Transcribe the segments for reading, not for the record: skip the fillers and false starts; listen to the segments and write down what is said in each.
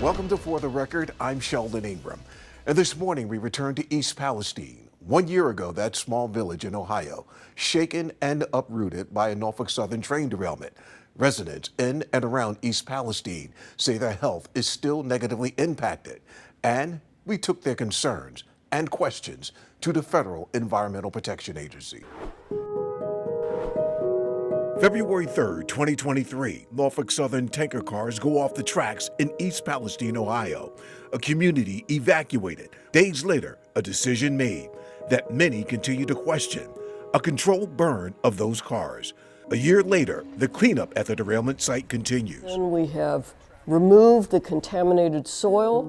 Welcome to For the Record. I'm Sheldon Ingram. And this morning we return to East Palestine. 1 year ago, that small village in Ohio, shaken and uprooted by a Norfolk Southern train derailment. Residents in and around East Palestine say their health is still negatively impacted. And we took their concerns and questions to the Federal Environmental Protection Agency. February 3rd, 2023, Norfolk Southern tanker cars go off the tracks in East Palestine, Ohio. A community evacuated. Days later, a decision made that many continue to question. A controlled burn of those cars. A year later, the cleanup at the derailment site continues. And we have removed the contaminated soil,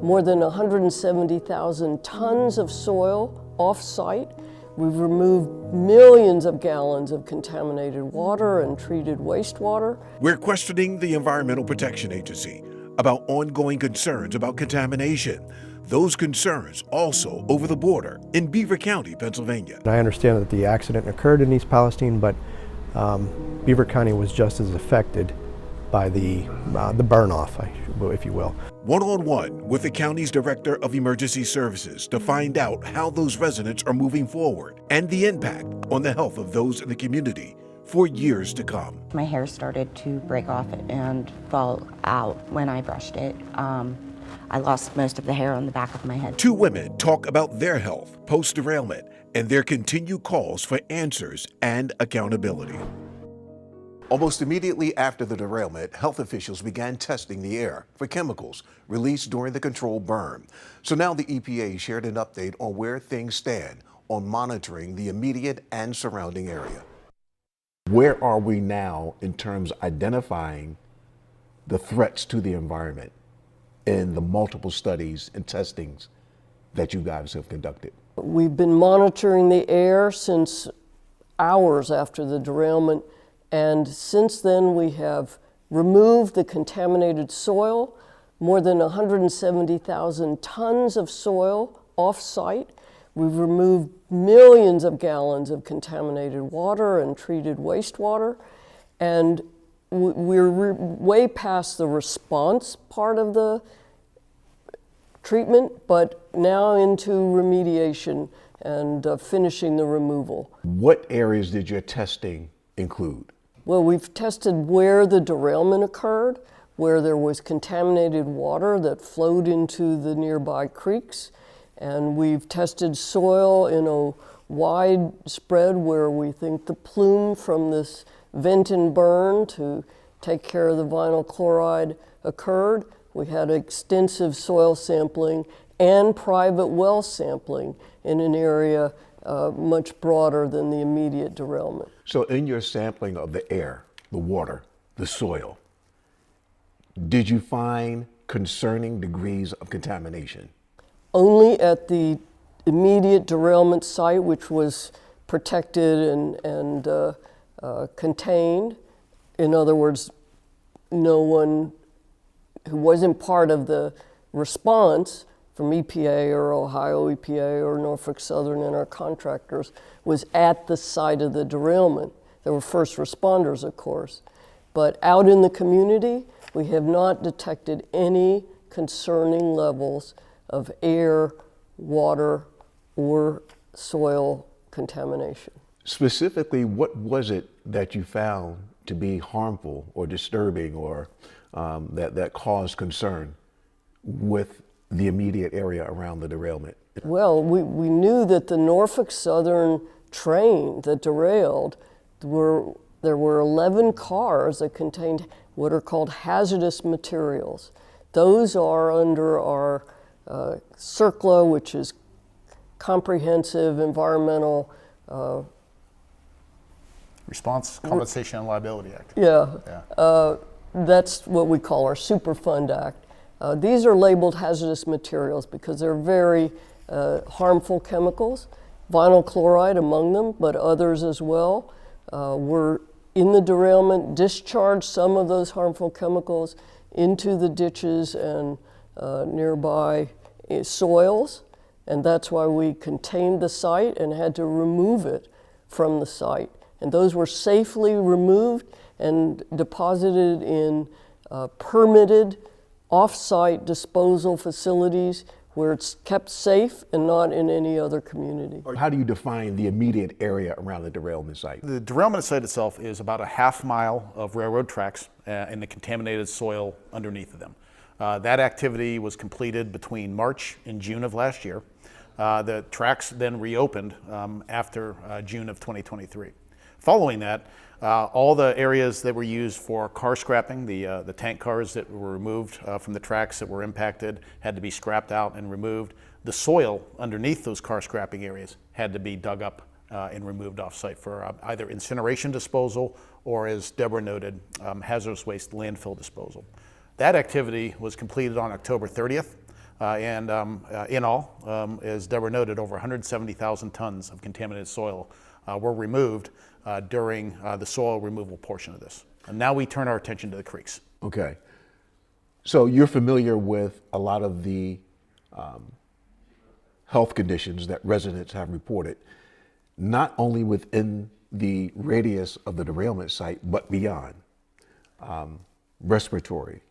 more than 170,000 tons of soil off-site. We've removed millions of gallons of contaminated water and treated wastewater. We're questioning the Environmental Protection Agency about ongoing concerns about contamination. Those concerns also over the border in Beaver County, Pennsylvania. I understand that the accident occurred in East Palestine, but Beaver County was just as affected by the burn-off, if you will. One-on-one with the county's Director of Emergency Services to find out how those residents are moving forward and the impact on the health of those in the community for years to come. My hair started to break off and fall out when I brushed it. I lost most of the hair on the back of my head. Two women talk about their health post-derailment and their continued calls for answers and accountability. Almost immediately after the derailment, health officials began testing the air for chemicals released during the controlled burn. So now the EPA shared an update on where things stand on monitoring the immediate and surrounding area. Where are we now in terms of identifying the threats to the environment in the multiple studies and testings that you guys have conducted? We've been monitoring the air since hours after the derailment. And since then, we have removed the contaminated soil, more than 170,000 tons of soil off-site. We've removed millions of gallons of contaminated water and treated wastewater. And we're way past the response part of the treatment, but now into remediation and finishing the removal. What areas did your testing include? Well, we've tested where the derailment occurred, where there was contaminated water that flowed into the nearby creeks, and we've tested soil in a wide spread where we think the plume from this vent and burn to take care of the vinyl chloride occurred. We had extensive soil sampling and private well sampling in an area much broader than the immediate derailment. So in your sampling of the air, the water, the soil, did you find concerning degrees of contamination? Only at the immediate derailment site, which was protected and contained. In other words, no one who wasn't part of the response from EPA or Ohio EPA or Norfolk Southern and our contractors was at the site of the derailment. There were first responders, of course. But out in the community, we have not detected any concerning levels of air, water, or soil contamination. Specifically, what was it that you found to be harmful or disturbing or that caused concern with the immediate area around the derailment? Well, we knew that the Norfolk Southern train that derailed, there were 11 cars that contained what are called hazardous materials. Those are under our CERCLA, which is Comprehensive Environmental Response, Compensation, and Liability Act. Yeah. That's what we call our Superfund Act. These are labeled hazardous materials because they're very harmful chemicals, vinyl chloride among them, but others as well. Were in the derailment, discharged some of those harmful chemicals into the ditches and nearby soils, and that's why we contained the site and had to remove it from the site. And those were safely removed and deposited in permitted off-site disposal facilities where it's kept safe and not in any other community. How do you define the immediate area around the derailment site? The derailment site itself is about a half mile of railroad tracks and the contaminated soil underneath of them. That activity was completed between March and June of last year. The tracks then reopened after June of 2023. Following that, all the areas that were used for car scrapping, the tank cars that were removed from the tracks that were impacted had to be scrapped out and removed. The soil underneath those car scrapping areas had to be dug up and removed off-site for either incineration disposal or, as Deborah noted, hazardous waste landfill disposal. That activity was completed on October 30th. And in all, as Deborah noted, over 170,000 tons of contaminated soil were removed during the soil removal portion of this. And now we turn our attention to the creeks. Okay. So you're familiar with a lot of the health conditions that residents have reported, not only within the radius of the derailment site, but beyond. Respiratory,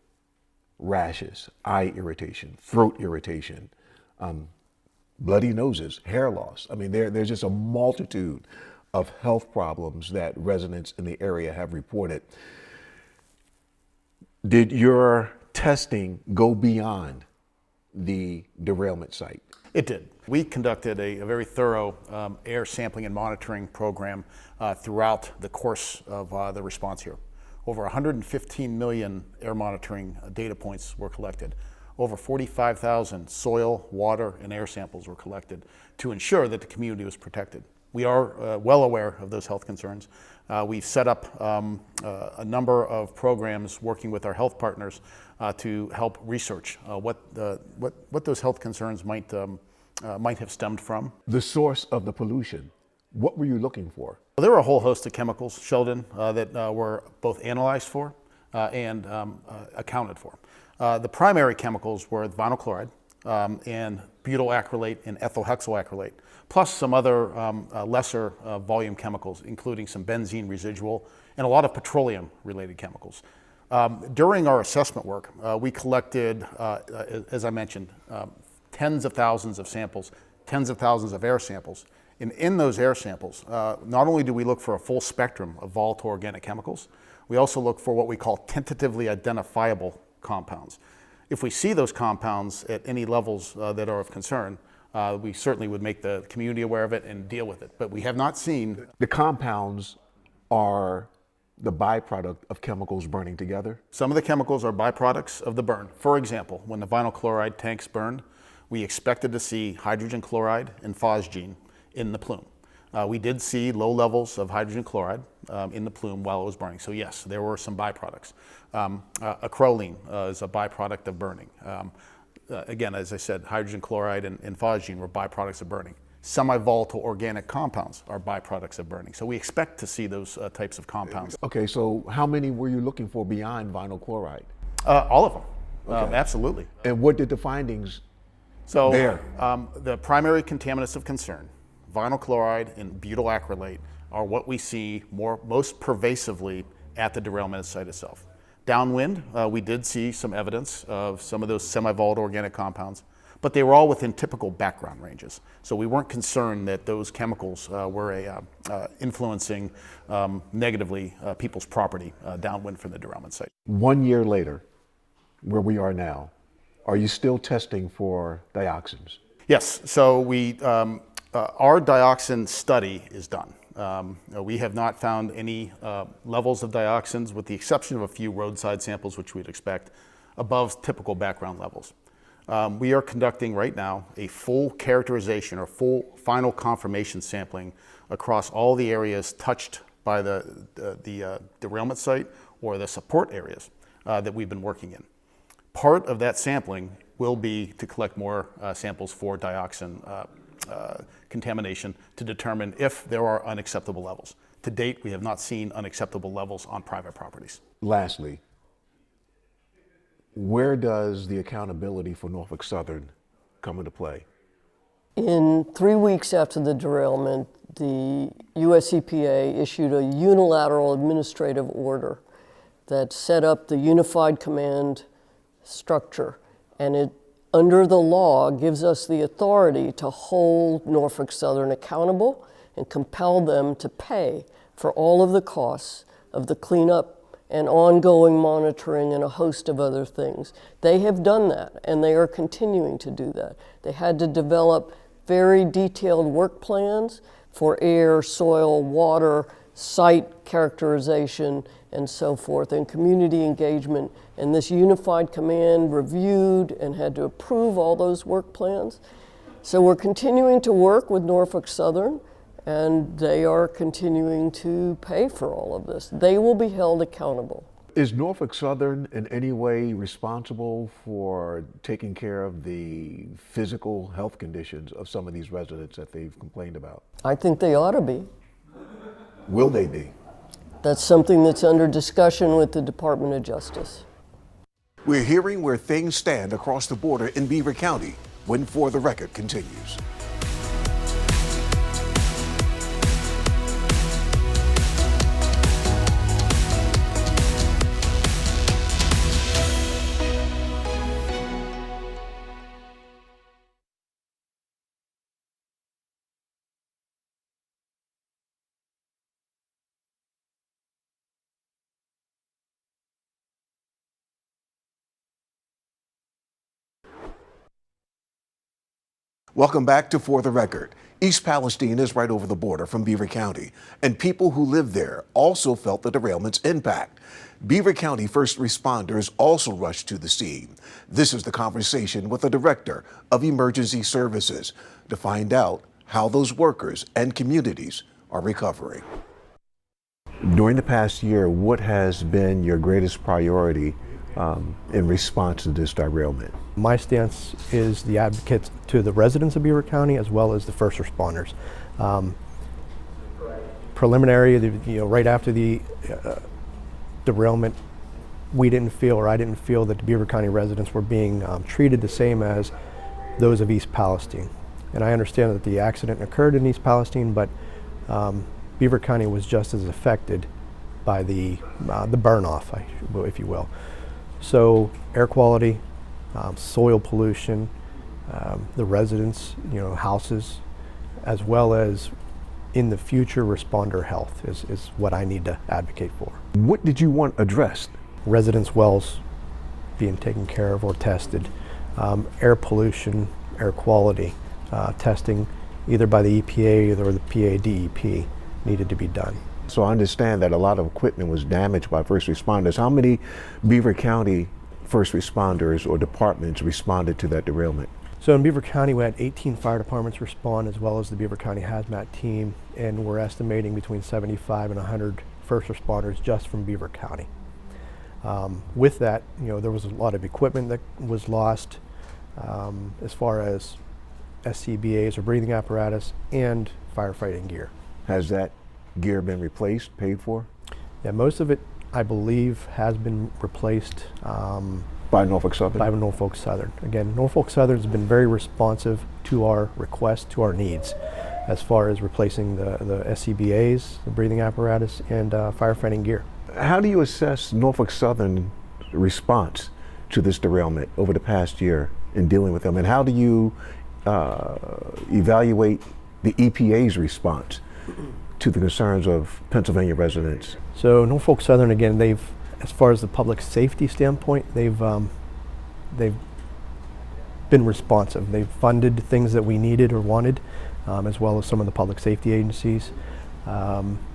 rashes, eye irritation, throat irritation, bloody noses, hair loss. I mean, there's just a multitude of health problems that residents in the area have reported. Did your testing go beyond the derailment site? It did. We conducted a very thorough air sampling and monitoring program throughout the course of the response here. Over 115 million air monitoring data points were collected. Over 45,000 soil, water, and air samples were collected to ensure that the community was protected. We are well aware of those health concerns. We've set up a number of programs working with our health partners to help research what those health concerns might have stemmed from. The source of the pollution, what were you looking for? There were a whole host of chemicals, Sheldon, that were both analyzed for and accounted for. The primary chemicals were vinyl chloride and butyl acrylate and ethyl hexyl acrylate, plus some other lesser volume chemicals, including some benzene residual and a lot of petroleum-related chemicals. During our assessment work, we collected, as I mentioned, tens of thousands of samples, tens of thousands of air samples. And in those air samples, not only do we look for a full spectrum of volatile organic chemicals, we also look for what we call tentatively identifiable compounds. If we see those compounds at any levels that are of concern, we certainly would make the community aware of it and deal with it. But we have not seen. The compounds are the byproduct of chemicals burning together? Some of the chemicals are byproducts of the burn. For example, when the vinyl chloride tanks burned, we expected to see hydrogen chloride and phosgene in the plume. We did see low levels of hydrogen chloride in the plume while it was burning. So yes, there were some byproducts. Acrolein is a byproduct of burning. Again, as I said, hydrogen chloride and phosgene were byproducts of burning. Semi-volatile organic compounds are byproducts of burning. So we expect to see those types of compounds. Okay, so how many were you looking for beyond vinyl chloride? All of them, Okay. absolutely. And what did the findings So bear? The primary contaminants of concern, vinyl chloride and butyl acrylate, are what we see most pervasively at the derailment site itself. Downwind, we did see some evidence of some of those semi-volatile organic compounds, but they were all within typical background ranges. So we weren't concerned that those chemicals were influencing negatively people's property downwind from the derailment site. 1 year later, where we are now, are you still testing for dioxins? Yes, so our dioxin study is done. We have not found any levels of dioxins, with the exception of a few roadside samples, which we'd expect, above typical background levels. We are conducting right now a full characterization or full final confirmation sampling across all the areas touched by the derailment site or the support areas that we've been working in. Part of that sampling will be to collect more samples for dioxin contamination to determine if there are unacceptable levels. To date, we have not seen unacceptable levels on private properties. Lastly, where does the accountability for Norfolk Southern come into play? In 3 weeks after the derailment, the US EPA issued a unilateral administrative order that set up the Unified Command structure, and it, under the law, gives us the authority to hold Norfolk Southern accountable and compel them to pay for all of the costs of the cleanup and ongoing monitoring and a host of other things. They have done that, and they are continuing to do that. They had to develop very detailed work plans for air, soil, water, site characterization, and so forth, and community engagement. And this unified command reviewed and had to approve all those work plans. So we're continuing to work with Norfolk Southern, and they are continuing to pay for all of this. They will be held accountable. Is Norfolk Southern in any way responsible for taking care of the physical health conditions of some of these residents that they've complained about? I think they ought to be. Will they be? That's something that's under discussion with the Department of Justice. We're hearing where things stand across the border in Beaver County when For the Record continues. Welcome back to For the Record. East Palestine is right over the border from Beaver County, and people who live there also felt the derailment's impact. Beaver County first responders also rushed to the scene. This is the conversation with the Director of Emergency Services to find out how those workers and communities are recovering. During the past year, what has been your greatest priority in response to this derailment? My stance is the advocate to the residents of Beaver County as well as the first responders. Preliminary, right after the derailment, we didn't feel, or I didn't feel, that the Beaver County residents were being treated the same as those of East Palestine. And I understand that the accident occurred in East Palestine, but Beaver County was just as affected by the burn-off, if you will. So air quality, soil pollution, the residents, houses, as well as in the future responder health is what I need to advocate for. What did you want addressed? Residents' wells being taken care of or tested, air pollution, air quality testing, either by the EPA or the PADEP, needed to be done. So I understand that a lot of equipment was damaged by first responders. How many Beaver County first responders or departments responded to that derailment? So in Beaver County, we had 18 fire departments respond, as well as the Beaver County Hazmat team, and we're estimating between 75 and 100 first responders just from Beaver County. With that, there was a lot of equipment that was lost, as far as SCBAs or breathing apparatus and firefighting gear. Has that gear been replaced, paid for? Yeah, most of it, I believe, has been replaced By Norfolk Southern? by Norfolk Southern. Again, Norfolk Southern has been very responsive to our requests, to our needs, as far as replacing the SCBAs, the breathing apparatus, and firefighting gear. How do you assess Norfolk Southern response to this derailment over the past year in dealing with them? And how do you evaluate the EPA's response to the concerns of Pennsylvania residents? So Norfolk Southern, again, as far as the public safety standpoint, they've been responsive. They've funded things that we needed or wanted, as well as some of the public safety agencies.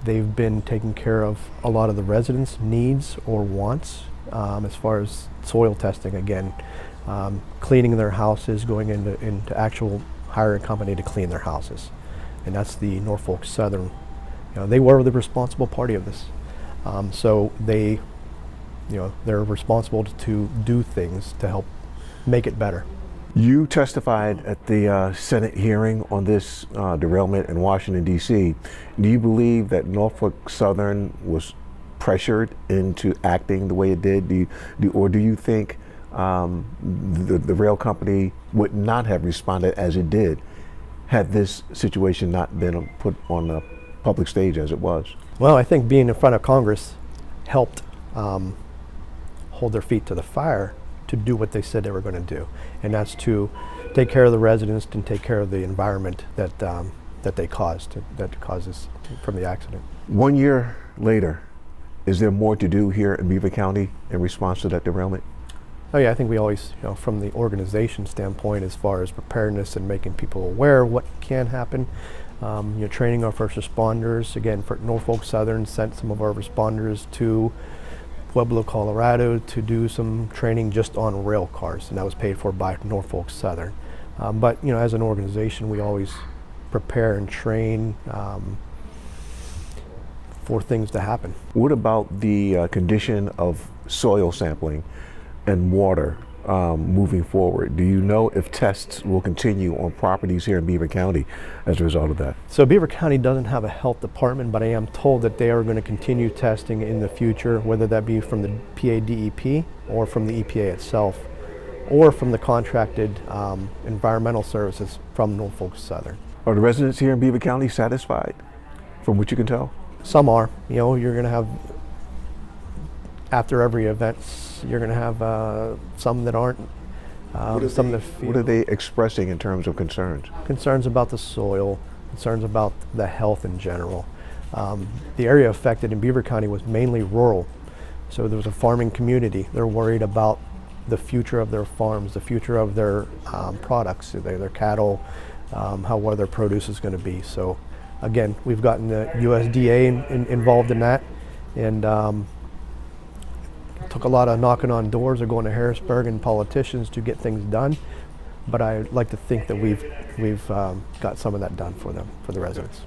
They've been taking care of a lot of the residents' needs or wants, as far as soil testing, again, cleaning their houses, going into actual hiring a company to clean their houses. And that's the Norfolk Southern. They were the responsible party of this. So they're responsible to do things to help make it better. You testified at the Senate hearing on this derailment in Washington, D.C. Do you believe that Norfolk Southern was pressured into acting the way it did? Or do you think the rail company would not have responded as it did had this situation not been put on the public stage as it was? Well, I think being in front of Congress helped hold their feet to the fire to do what they said they were going to do, and that's to take care of the residents and take care of the environment that that causes from the accident. 1 year later, is there more to do here in Beaver County in response to that derailment? Oh yeah, I think we always, from the organization standpoint, as far as preparedness and making people aware of what can happen, training our first responders. Again, for Norfolk Southern sent some of our responders to Pueblo, Colorado to do some training just on rail cars, and that was paid for by Norfolk Southern. But as an organization, we always prepare and train for things to happen. What about the condition of soil sampling and water moving forward? Do you know if tests will continue on properties here in Beaver County as a result of that? So Beaver County doesn't have a health department, but I am told that they are going to continue testing in the future, whether that be from the PADEP or from the EPA itself, or from the contracted environmental services from Norfolk Southern. Are the residents here in Beaver County satisfied from what you can tell? Some are. You're going to have, after every event, you're going to have some that aren't. Some that feel What are they expressing in terms of concerns? concerns about the soil, concerns about the health in general. The area affected in Beaver County was mainly rural, so there was a farming community. They're worried about the future of their farms, the future of their products, their cattle, how their produce is going to be. So again, we've gotten the USDA involved in that, and took a lot of knocking on doors or going to Harrisburg and politicians to get things done. But I like to think that we've got some of that done for them, for the residents.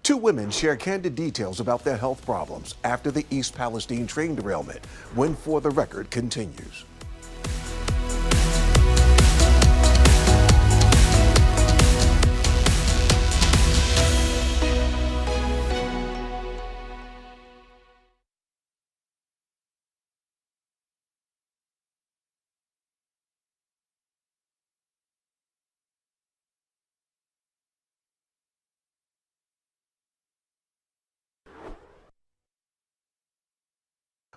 Two women share candid details about their health problems after the East Palestine train derailment, when For the Record continues.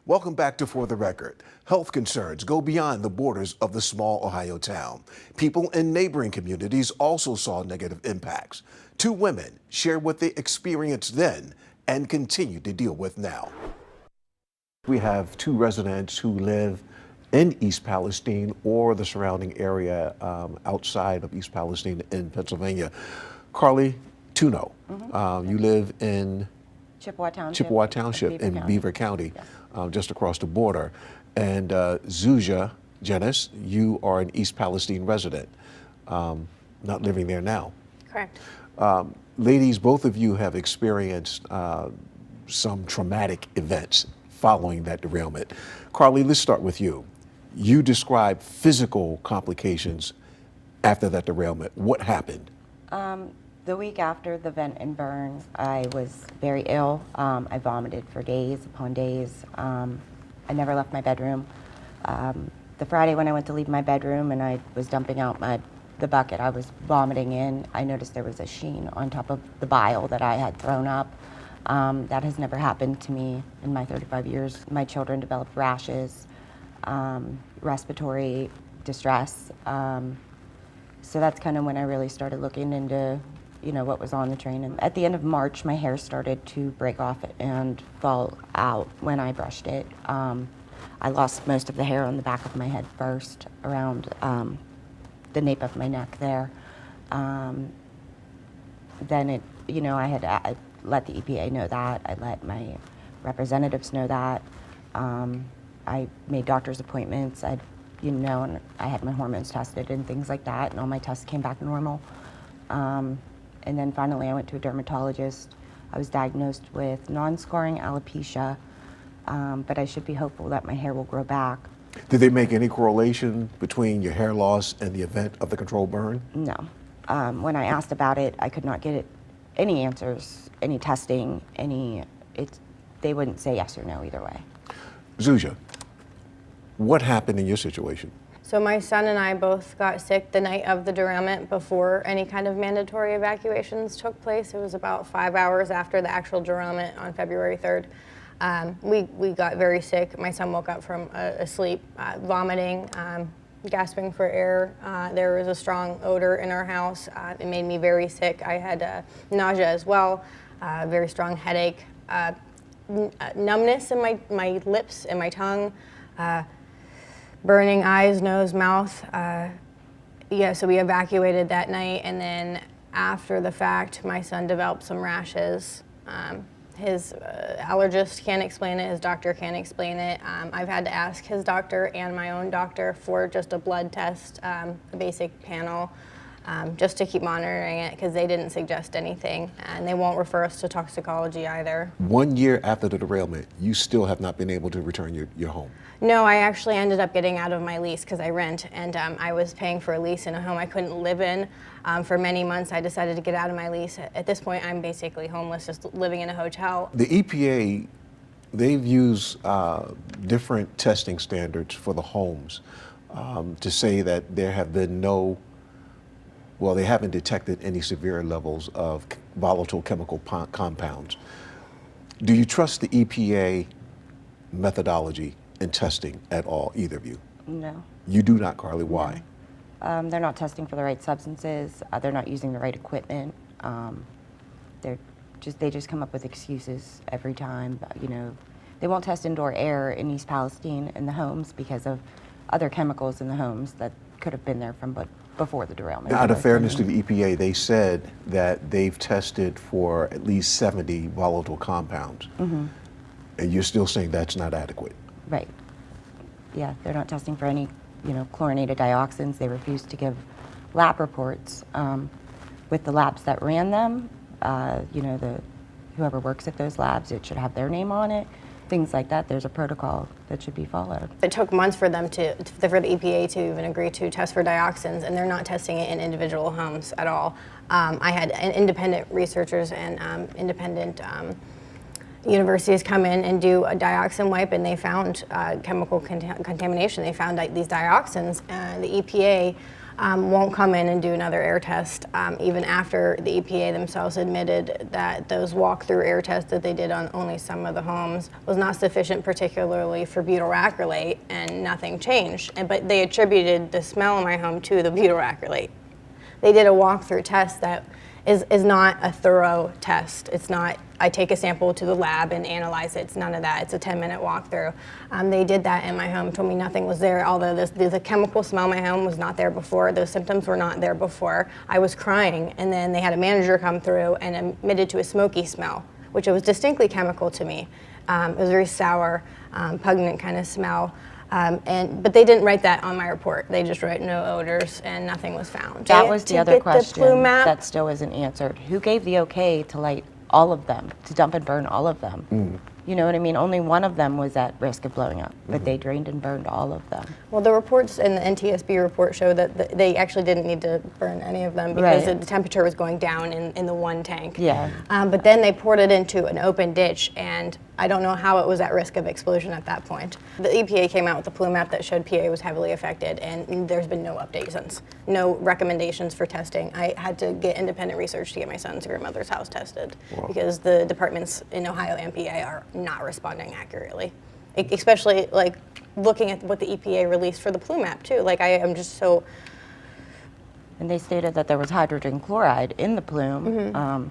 Welcome back to For the Record. Health concerns go beyond the borders of the small Ohio town. People in neighboring communities also saw negative impacts. Two women share what they experienced then and continue to deal with now. We have two residents who live in East Palestine or the surrounding area outside of East Palestine in Pennsylvania. Carly Tuno, you live in Chippewa Township in Beaver County. Yes. Just across the border. And Zuzia Janice, you are an East Palestine resident, not living there now. Correct. Ladies, both of you have experienced some traumatic events following that derailment. Carly, let's start with you. You described physical complications after that derailment. What happened? The week after the vent and burn, I was very ill. I vomited for days upon days. I never left my bedroom. The Friday when I went to leave my bedroom and I was dumping out the bucket I was vomiting in, I noticed there was a sheen on top of the bile that I had thrown up. That has never happened to me in my 35 years. My children developed rashes, respiratory distress. So that's kind of when I really started looking into what was on the train. And at the end of March, my hair started to break off and fall out when I brushed it. I lost most of the hair on the back of my head first, around the nape of my neck there. Then I let the EPA know that. I let my representatives know that. I made doctor's appointments. And I had my hormones tested and things like that, and all my tests came back normal. And then finally I went to a dermatologist. I was diagnosed with non-scarring alopecia, but I should be hopeful that my hair will grow back. Did they make any correlation between your hair loss and the event of the controlled burn? No. When I asked about it, I could not get any answers, any testing, they wouldn't say yes or no either way. Zuzia, what happened in your situation? So my son and I both got sick the night of the derailment before any kind of mandatory evacuations took place. It was about 5 hours after the actual derailment on February 3rd. We got very sick. My son woke up from a sleep, vomiting, gasping for air. There was a strong odor in our house. It made me very sick. I had nausea as well, very strong headache, numbness in my lips and my tongue, burning eyes, nose, mouth. Yeah, so we evacuated that night, and then after the fact, my son developed some rashes. His allergist can't explain it, his doctor can't explain it. I've had to ask his doctor and my own doctor for just a blood test, a basic panel, just to keep monitoring it, because they didn't suggest anything, and they won't refer us to toxicology either. 1 year after the derailment, you still have not been able to return your home. No, I actually ended up getting out of my lease because I rent, and I was paying for a lease in a home I couldn't live in. For many months, I decided to get out of my lease. At this point, I'm basically homeless, just living in a hotel. The EPA, they've used different testing standards for the homes to say that there have been they haven't detected any severe levels of volatile chemical compounds. Do you trust the EPA methodology in testing at all, either of you? No. You do not, Carly. Why? They're not testing for the right substances. They're not using the right equipment. They just come up with excuses every time. You know, they won't test indoor air in East Palestine in the homes because of other chemicals in the homes that could have been there from before the derailment. Out of fairness to the EPA, they said that they've tested for at least 70 volatile compounds, and you're still saying that's not adequate. Right. Yeah, they're not testing for any, chlorinated dioxins. They refuse to give lab reports. With the labs that ran them, whoever works at those labs, it should have their name on it. Things like that. There's a protocol that should be followed. It took months for them for the EPA to even agree to test for dioxins, and they're not testing it in individual homes at all. I had independent researchers and independent universities come in and do a dioxin wipe, and they found chemical contamination. They found these dioxins. The EPA won't come in and do another air test, even after the EPA themselves admitted that those walk-through air tests that they did on only some of the homes was not sufficient, particularly for butyl acrylate, and nothing changed. But they attributed the smell in my home to the butyl acrylate. They did a walk-through test that is not a thorough test. It's not, I take a sample to the lab and analyze it. It's none of that. It's a 10-minute walkthrough. They did that in my home, told me nothing was there, although the chemical smell in my home was not there before. Those symptoms were not there before. I was crying, and then they had a manager come through and admitted to a smoky smell, which was distinctly chemical to me. It was very sour, pungent kind of smell. But they didn't write that on my report. They just wrote no odors, and nothing was found. That was the other question that still isn't answered. Who gave the okay to light all of them, to dump and burn all of them? You know what I mean? Only one of them was at risk of blowing up, but they drained and burned all of them. Well, the reports in the NTSB report show that they actually didn't need to burn any of them because the temperature was going down in the one tank. Yeah. But then they poured it into an open ditch, and I don't know how it was at risk of explosion at that point. The EPA came out with a plume map that showed PA was heavily affected, and there's been no update since. No recommendations for testing. I had to get independent research to get my son's grandmother's house tested because the departments in Ohio and PA are not responding accurately. Especially like looking at what the EPA released for the plume map too. Like I am just so. And they stated that there was hydrogen chloride in the plume,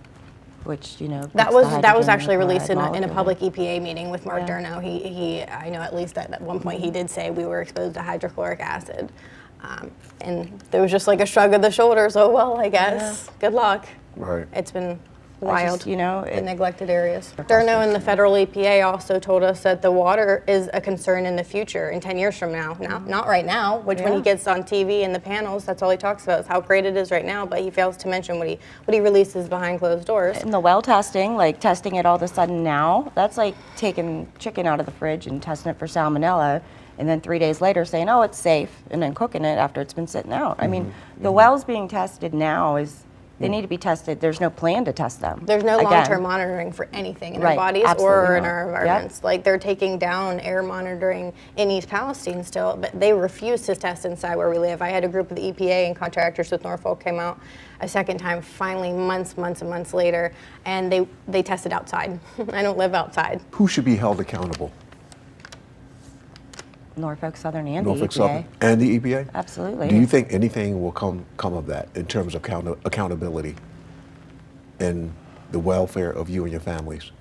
which that was actually released in a public EPA meeting with Mark Durno. He I know at least at one point he did say we were exposed to hydrochloric acid, and there was just like a shrug of the shoulders. Oh well, I guess good luck. Right. It's been wild, the neglected areas. Durno and the federal EPA also told us that the water is a concern in the future, in 10 years from now. Not right now, which when he gets on TV in the panels, that's all he talks about is how great it is right now, but he fails to mention what he releases behind closed doors. And the well testing, like testing it all of a sudden now, that's like taking chicken out of the fridge and testing it for salmonella, and then 3 days later saying, oh, it's safe, and then cooking it after it's been sitting out. I mean, the wells being tested now is They need to be tested. There's no plan to test them. There's no Again. long-term monitoring for anything in our Right, bodies absolutely or in not. our Yep. environments. Like they're taking down air monitoring in East Palestine still, but they refuse to test inside where we live. I had a group of the EPA and contractors with Norfolk came out a second time, finally months and months later, and they tested outside. I don't live outside. Who should be held accountable? Norfolk Southern and Norfolk the EPA. Southern and the EPA? Absolutely. Do you think anything will come of that in terms of accountability and the welfare of you and your families?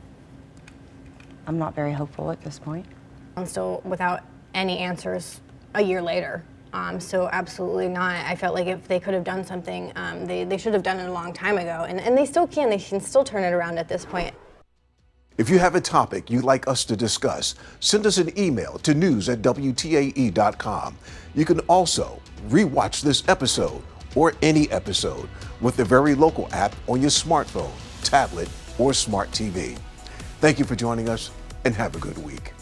I'm not very hopeful at this point. I'm still without any answers a year later. So absolutely not. I felt like if they could have done something, they should have done it a long time ago. And they still can. They can still turn it around at this point. If you have a topic you'd like us to discuss, send us an email to news@wtae.com. You can also rewatch this episode or any episode with the Very Local app on your smartphone, tablet, or smart TV. Thank you for joining us and have a good week.